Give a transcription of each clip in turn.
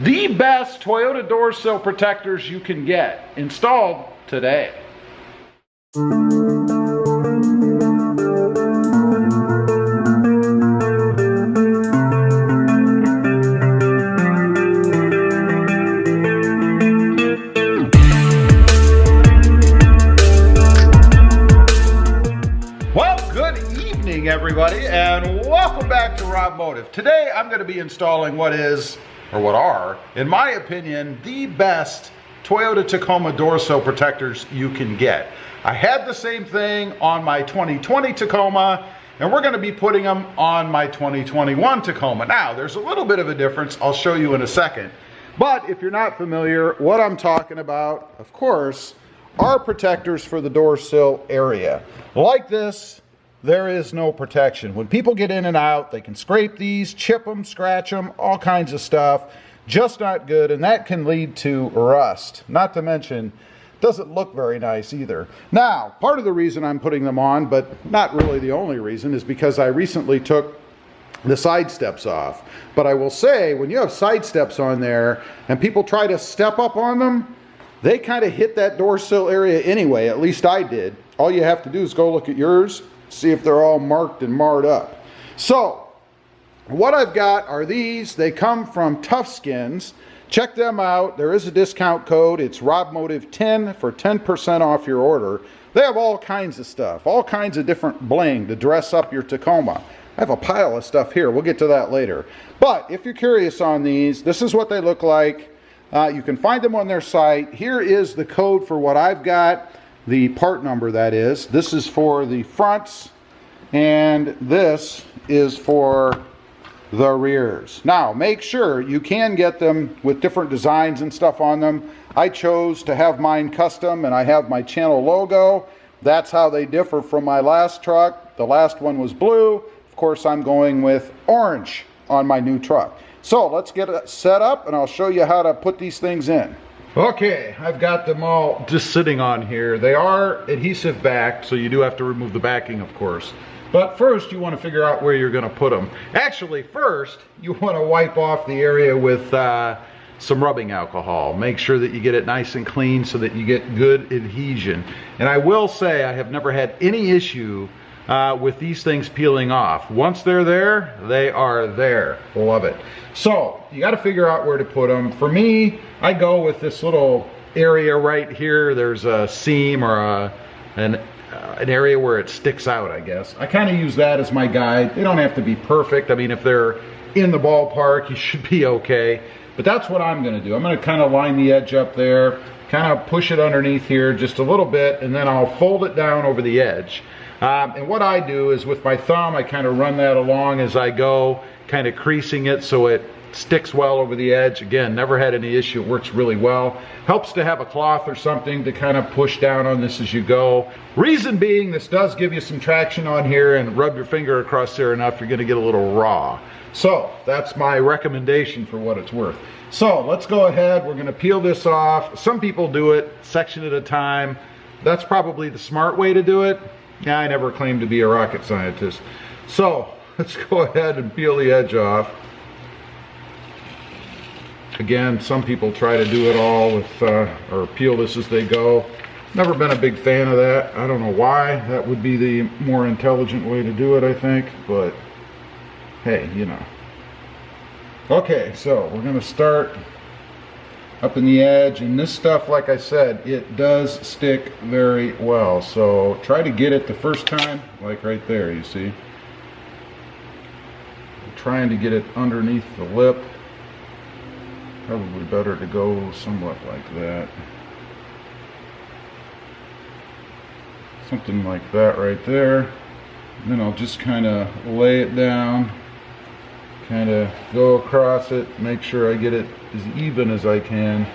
The best Toyota door sill protectors you can get installed today. Everybody, and welcome back to Robmotive. Today I'm going to be installing what are, in my opinion, the best Toyota Tacoma door sill protectors you can get. I had the same thing on my 2020 Tacoma, and we're going to be putting them on my 2021 Tacoma. Now, there's a little bit of a difference. I'll show you in a second. But if you're not familiar, what I'm talking about, of course, are protectors for the door sill area. Like this, there is no protection. When people get in and out, they can scrape these, chip them, scratch them, all kinds of stuff. Just not good, and that can lead to rust. Not to mention, doesn't look very nice either. Now, part of the reason I'm putting them on, but not really the only reason, is because I recently took the side steps off. But I will say, when you have side steps on there, and people try to step up on them, they kind of hit that door sill area anyway. At least I did. All you have to do is go look at yours, see if they're all marked and marred up. So what I've got are these. They come from Tough Skins. Check them out. There is a discount code. It's Robmotive 10 for 10% off your order. They have all kinds of stuff, all kinds of different bling to dress up your Tacoma. I have a pile of stuff here. We'll get to that later. But if you're curious on these, this is what they look like. You can find them on their site. Here is the code for what I've got. The part number, that is. This is for the fronts, and this is for the rears. Now, make sure you can get them with different designs and stuff on them. I chose to have mine custom, and I have my channel logo. That's how they differ from my last truck. The last one was blue. Of course, I'm going with orange on my new truck. So let's get it set up, and I'll show you how to put these things in. Okay, I've got them all just sitting on here. They are adhesive backed, so you do have to remove the backing, of course. But first, you want to figure out where you're going to put them. Actually, first, you want to wipe off the area with some rubbing alcohol. Make sure that you get it nice and clean so that you get good adhesion. And I will say, I have never had any issue with these things peeling off. Once they're there, they are there. Love it. So you got to figure out where to put them. For me, I go with this little area right here. There's a seam or an area where it sticks out, I guess. I kind of use that as my guide. They don't have to be perfect. I mean, if they're in the ballpark, you should be okay. But that's what I'm going to do. I'm going to kind of line the edge up there, kind of push it underneath here just a little bit, and then I'll fold it down over the edge. And what I do is with my thumb, I kind of run that along as I go, kind of creasing it so it sticks well over the edge. Again, never had any issue. It works really well. Helps to have a cloth or something to kind of push down on this as you go. Reason being, this does give you some traction on here, and rub your finger across there enough, you're going to get a little raw. So that's my recommendation for what it's worth. So let's go ahead. We're going to peel this off. Some people do it section at a time. That's probably the smart way to do it. Yeah, I never claimed to be a rocket scientist. So let's go ahead and peel the edge off. Again, some people try to do it all with, or peel this as they go. Never been a big fan of that. I don't know why. That would be the more intelligent way to do it, I think. But hey, you know. Okay, so we're going to start up in the edge, and this stuff, like I said, it does stick very well. So try to get it the first time, like right there, you see. I'm trying to get it underneath the lip. Probably better to go somewhat like that. Something like that right there. And then I'll just kind of lay it down, kind of go across it, make sure I get it as even as I can,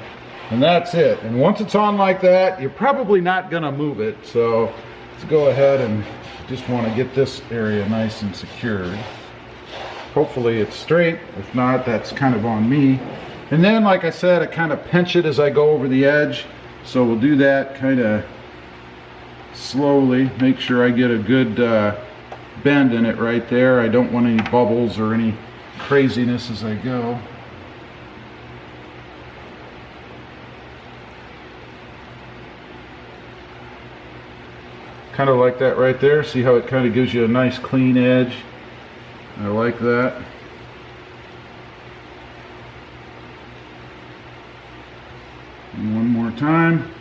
and that's it. And once it's on like that, you're probably not gonna move it, so let's go ahead and just want to get this area nice and secured. Hopefully it's straight. If not, that's kind of on me. And then, like I said, I kind of pinch it as I go over the edge, so we'll do that kind of slowly. Make sure I get a good bend in it right there. I don't want any bubbles or any craziness as I go. Kind of like that right there. See how it kind of gives you a nice clean edge? I like that. And one more time.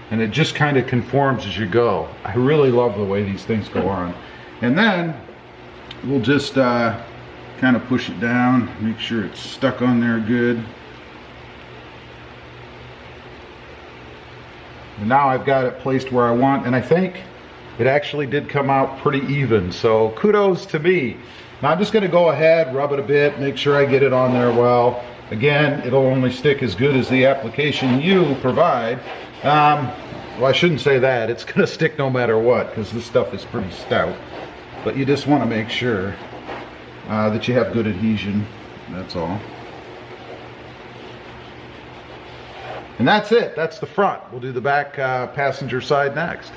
And it just kind of conforms as you go. I really love the way these things go on. And then we'll just kind of push it down, make sure it's stuck on there good. And now I've got it placed where I want, and I think it actually did come out pretty even, so kudos to me. Now I'm just going to go ahead, rub it a bit, make sure I get it on there well. Again, it'll only stick as good as the application you provide. Well, I shouldn't say that. It's going to stick no matter what, because this stuff is pretty stout. But you just want to make sure that you have good adhesion, that's all. And that's it. That's the front. We'll do the back passenger side next.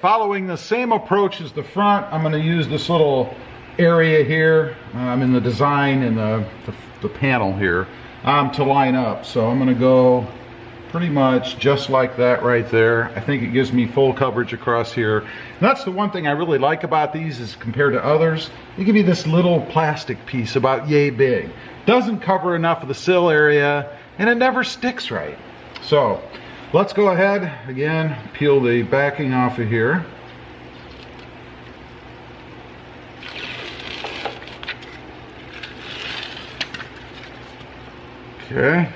Following the same approach as the front, I'm going to use this little area here in the design and the panel here to line up. So I'm going to go pretty much just like that right there. I think it gives me full coverage across here. And that's the one thing I really like about these is compared to others, they give you this little plastic piece about yay big. Doesn't cover enough of the sill area and it never sticks right. So let's go ahead, again, peel the backing off of here. Okay.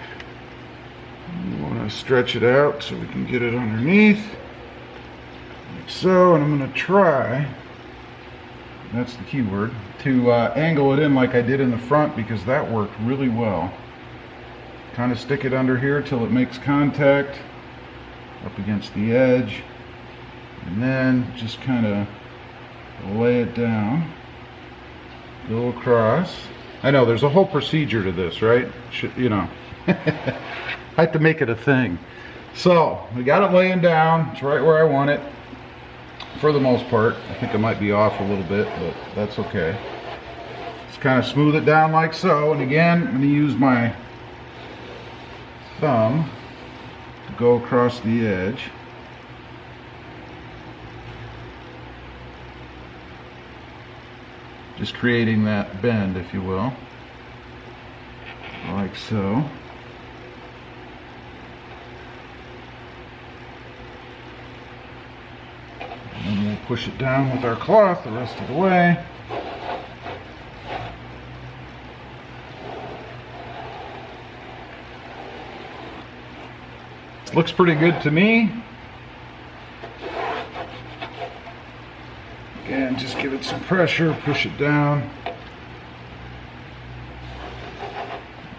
You want to stretch it out so we can get it underneath. Like so, and I'm going to try, that's the key word, to angle it in like I did in the front because that worked really well. Kind of stick it under here till it makes contact up against the edge, and then just kind of lay it down, go across. I know there's a whole procedure to this, right? You know, I have to make it a thing. So we got it laying down. It's right where I want it for the most part. I think I might be off a little bit, but that's okay. Just kind of smooth it down like so, and again I'm going to use my thumb to go across the edge. Just creating that bend, if you will, like so. And then we'll push it down with our cloth the rest of the way. Looks pretty good to me. Again, just give it some pressure, push it down.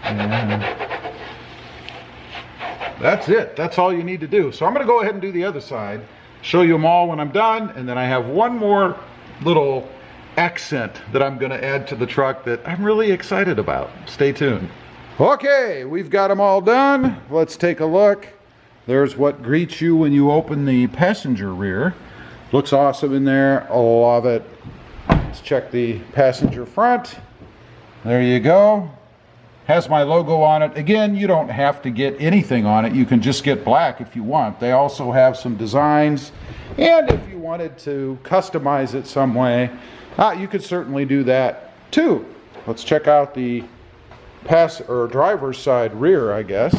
And that's it. That's all you need to do. So I'm going to go ahead and do the other side, show you them all when I'm done, and then I have one more little accent that I'm going to add to the truck that I'm really excited about. Stay tuned. Okay, we've got them all done. Let's take a look. There's what greets you when you open the passenger rear. Looks awesome in there. I love it. Let's check the passenger front. There you go. Has my logo on it. Again, you don't have to get anything on it. You can just get black if you want. They also have some designs. And if you wanted to customize it some way, you could certainly do that too. Let's check out the driver's side rear, I guess.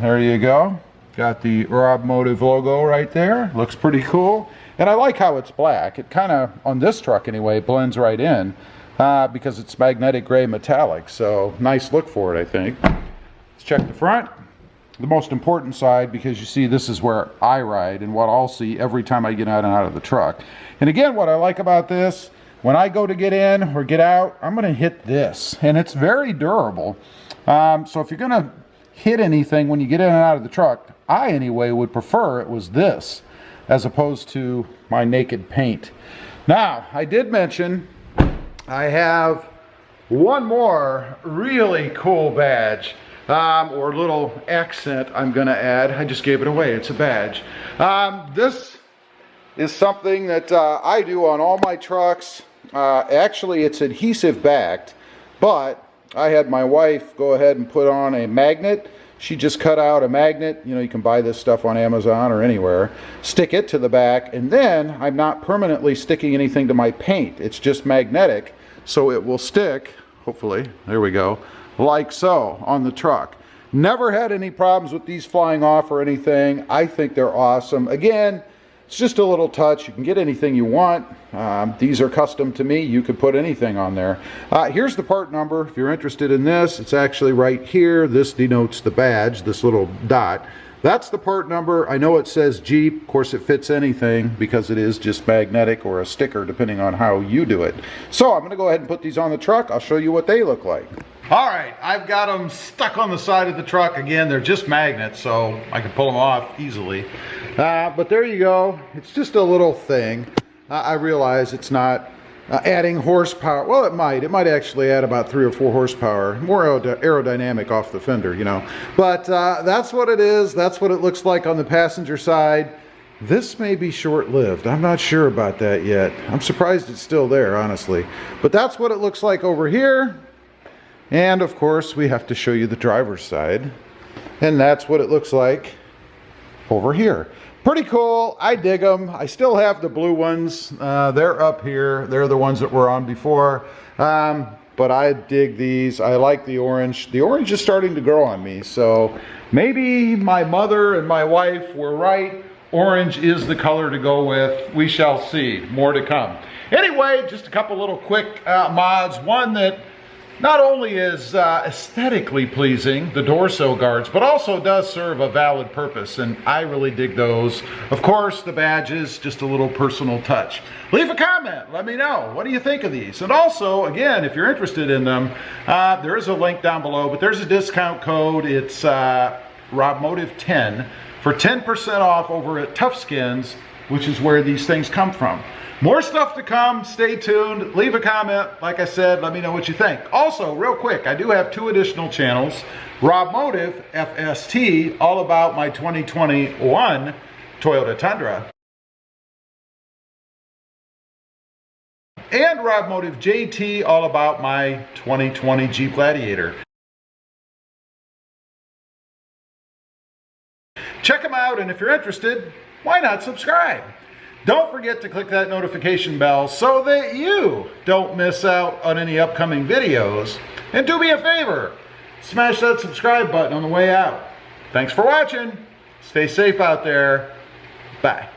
There you go. Got the Robmotive logo right there. Looks pretty cool. And I like how it's black. It kind of, on this truck anyway, blends right in because it's magnetic gray metallic. So nice look for it, I think. Let's check the front. The most important side, because you see this is where I ride and what I'll see every time I get out and out of the truck. And again, what I like about this, when I go to get in or get out, I'm going to hit this. And it's very durable. So if you're going to hit anything when you get in and out of the truck, I anyway would prefer it was this as opposed to my naked paint. Now, I did mention I have one more really cool badge or little accent I'm going to add. I just gave it away. It's a badge. This is something that I do on all my trucks. Actually, it's adhesive backed, but I had my wife go ahead and put on a magnet she just cut out a magnet. You know, you can buy this stuff on Amazon or anywhere. Stick it to the back, and then I'm not permanently sticking anything to my paint. It's just magnetic, so it will stick, hopefully, there we go, like so on the truck. Never had any problems with these flying off or anything. I think they're awesome. Again, it's just a little touch. You can get anything you want. These are custom to me. You could put anything on there. Here's the part number. If you're interested in this, it's actually right here. This denotes the badge, this little dot. That's the part number. I know it says Jeep. Of course, it fits anything because it is just magnetic or a sticker, depending on how you do it. So I'm going to go ahead and put these on the truck. I'll show you what they look like. All right, I've got them stuck on the side of the truck. Again, they're just magnets, so I can pull them off easily. But there you go. It's just a little thing. I realize it's not adding horsepower. Well, it might. It might actually add about 3 or 4 horsepower. More aerodynamic off the fender, you know. But that's what it is. That's what it looks like on the passenger side. This may be short-lived. I'm not sure about that yet. I'm surprised it's still there, honestly. But that's what it looks like over here. And of course, we have to show you the driver's side. And that's what it looks like over here. Pretty cool. I dig them. I still have the blue ones. They're up here. They're the ones that were on before. But I dig these. I like the orange. The orange is starting to grow on me. So maybe my mother and my wife were right. Orange is the color to go with. We shall see. More to come. Anyway, just a couple little quick mods. One that not only is aesthetically pleasing, the door sill guards, but also does serve a valid purpose, and I really dig those. Of course, the badges, just a little personal touch. Leave a comment, let me know, what do you think of these? And also, again, if you're interested in them, there is a link down below, but there's a discount code. It's Robmotive 10 for 10% off over at Tough Skins, which is where these things come from. More stuff to come. Stay tuned. Leave a comment. Like I said, let me know what you think. Also, real quick, I do have 2 additional channels. Robmotive FST, all about my 2021 Toyota Tundra. And Robmotive JT, all about my 2020 Jeep Gladiator. Check them out, and if you're interested, why not subscribe? Don't forget to click that notification bell so that you don't miss out on any upcoming videos. And do me a favor, smash that subscribe button on the way out. Thanks for watching. Stay safe out there. Bye.